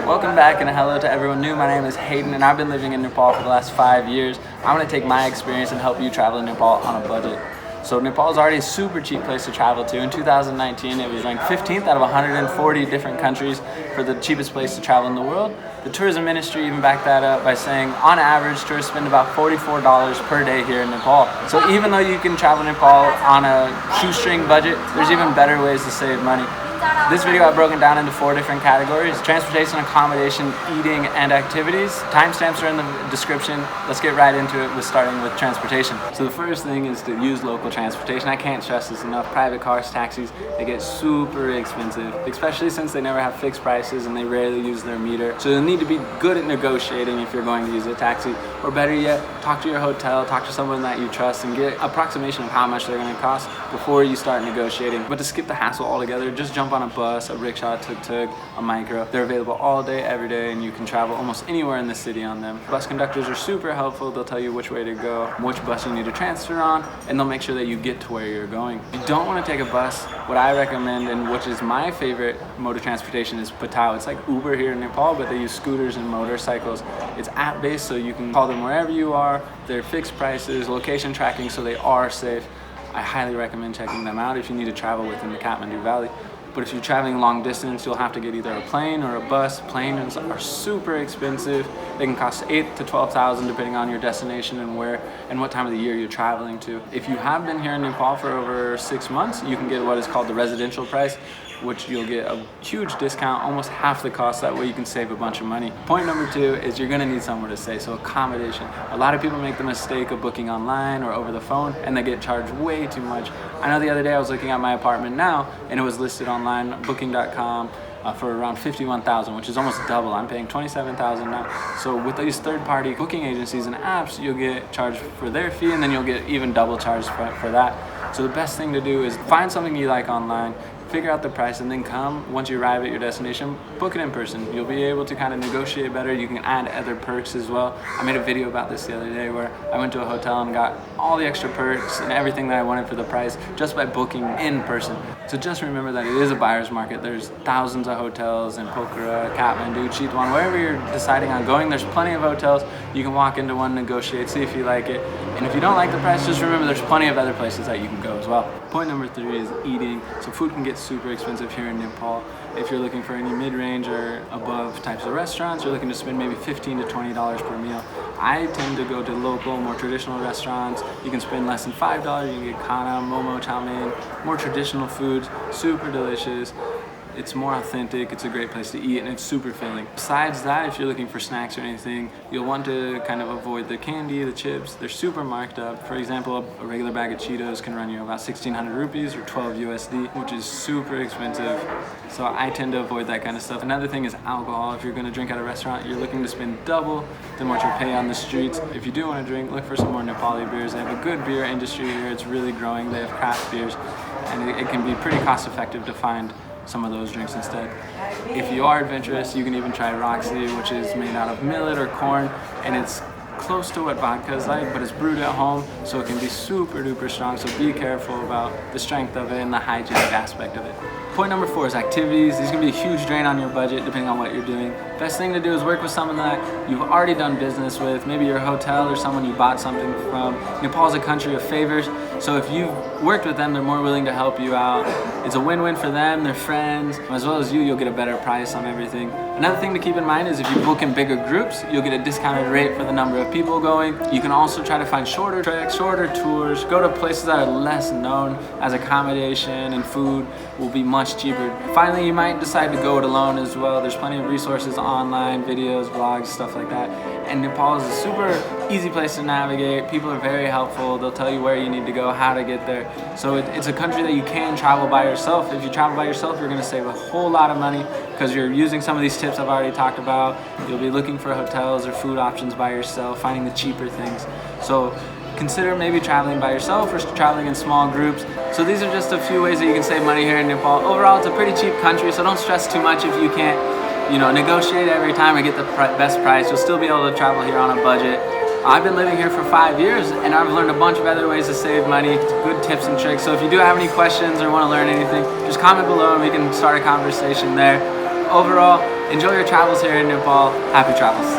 Welcome back and hello to everyone new. My name is Hayden and I've been living in Nepal for the last 5 years. I'm going to take my experience and help you travel in Nepal on a budget. So Nepal is already a super cheap place to travel to. In 2019 it was ranked 15th out of 140 different countries for the cheapest place to travel in the world. The tourism ministry even backed that up by saying on average tourists spend about $44 per day here in Nepal. So even though you can travel Nepal on a shoestring budget, there's even better ways to save money. This video I've broken down into 4 different categories: transportation, accommodation, eating, and activities. Timestamps are in the description. Let's get right into it with starting with transportation. So the first thing is to use local transportation. I can't stress this enough. Private cars, taxis, they get super expensive, especially since they never have fixed prices and they rarely use their meter. So you'll need to be good at negotiating if you're going to use a taxi, or better yet, talk to your hotel, talk to someone that you trust and get an approximation of how much they're going to cost before you start negotiating. But to skip the hassle altogether, just jump on a bus, a rickshaw, tuk-tuk, a micro. They're available all day, every day, and you can travel almost anywhere in the city on them. Bus conductors are super helpful. They'll tell you which way to go, which bus you need to transfer on, and they'll make sure that you get to where you're going. If you don't want to take a bus, what I recommend, and which is my favorite mode of transportation, is Patao. It's like Uber here in Nepal, but they use scooters and motorcycles. It's app-based, so you can call them wherever you are. They're fixed prices, location tracking, so they are safe. I highly recommend checking them out if you need to travel within the Kathmandu Valley. But if you're traveling long distance, you'll have to get either a plane or a bus. Planes are super expensive. They can cost $8,000 to $12,000 depending on your destination and where and what time of the year you're traveling to. If you have been here in Nepal for over 6 months, you can get what is called the residential price, which you'll get a huge discount, almost half the cost. That way you can save a bunch of money. Point number 2 is you're gonna need somewhere to stay, so accommodation. A lot of people make the mistake of booking online or over the phone and they get charged way too much. I know the other day I was looking at my apartment now and it was listed online, booking.com, for around $51,000, which is almost double. I'm paying $27,000 now. So with these third-party booking agencies and apps, you'll get charged for their fee and then you'll get even double charged for that. So the best thing to do is find something you like online, figure out the price, and then once you arrive at your destination, book it in person. You'll be able to kind of negotiate better. You can add other perks as well. I made a video about this the other day where I went to a hotel and got all the extra perks and everything that I wanted for the price just by booking in person. So just remember that it is a buyer's market. There's thousands of hotels in Pokhara, Kathmandu, Chitwan, wherever you're deciding on going, there's plenty of hotels. You can walk into one, negotiate, see if you like it. And if you don't like the price, just remember there's plenty of other places that you can go as well. Point number 3 is eating. So food can get super expensive here in Nepal. If you're looking for any mid-range or above types of restaurants, you're looking to spend maybe $15 to $20 per meal. I tend to go to local, more traditional restaurants. You can spend less than $5. You can get kana, momo, chow mein, more traditional foods, super delicious. It's more authentic, it's a great place to eat, and it's super filling. Besides that, if you're looking for snacks or anything, you'll want to kind of avoid the candy, the chips. They're super marked up. For example, a regular bag of Cheetos can run you about 1,600 rupees or 12 USD, which is super expensive. So I tend to avoid that kind of stuff. Another thing is alcohol. If you're gonna drink at a restaurant, you're looking to spend double than what you pay on the streets. If you do want to drink, look for some more Nepali beers. They have a good beer industry here. It's really growing. They have craft beers, and it can be pretty cost effective to find some of those drinks instead. If you are adventurous, you can even try Roxy, which is made out of millet or corn, and it's close to what vodka is like, but it's brewed at home, so it can be super duper strong. So be careful about the strength of it and the hygienic aspect of it. Point number 4 is activities. These can be a huge drain on your budget depending on what you're doing. Best thing to do is work with someone that you've already done business with, maybe your hotel or someone you bought something from. Nepal is a country of favors, so if you've worked with them, they're more willing to help you out. It's a win-win for them, their friends, as well as you. You'll get a better price on everything. Another thing to keep in mind is if you book in bigger groups, you'll get a discounted rate for the number of people going. You can also try to find shorter treks, shorter tours, go to places that are less known, as accommodation and food will be much cheaper. Finally, you might decide to go it alone as well. There's plenty of resources online, videos, vlogs, stuff like that. And Nepal is a super easy place to navigate. People are very helpful. They'll tell you where you need to go, how to get there. So it's a country that you can travel by yourself. If you travel by yourself, you're gonna save a whole lot of money because you're using some of these tips I've already talked about. You'll be looking for hotels or food options by yourself, finding the cheaper things. So consider maybe traveling by yourself or traveling in small groups. So these are just a few ways that you can save money here in Nepal. Overall, it's a pretty cheap country, so don't stress too much if you can't, negotiate every time or get the best price. You'll still be able to travel here on a budget. I've been living here for 5 years and I've learned a bunch of other ways to save money, good tips and tricks. So if you do have any questions or want to learn anything, just comment below and we can start a conversation there. Overall, enjoy your travels here in Nepal. Happy travels.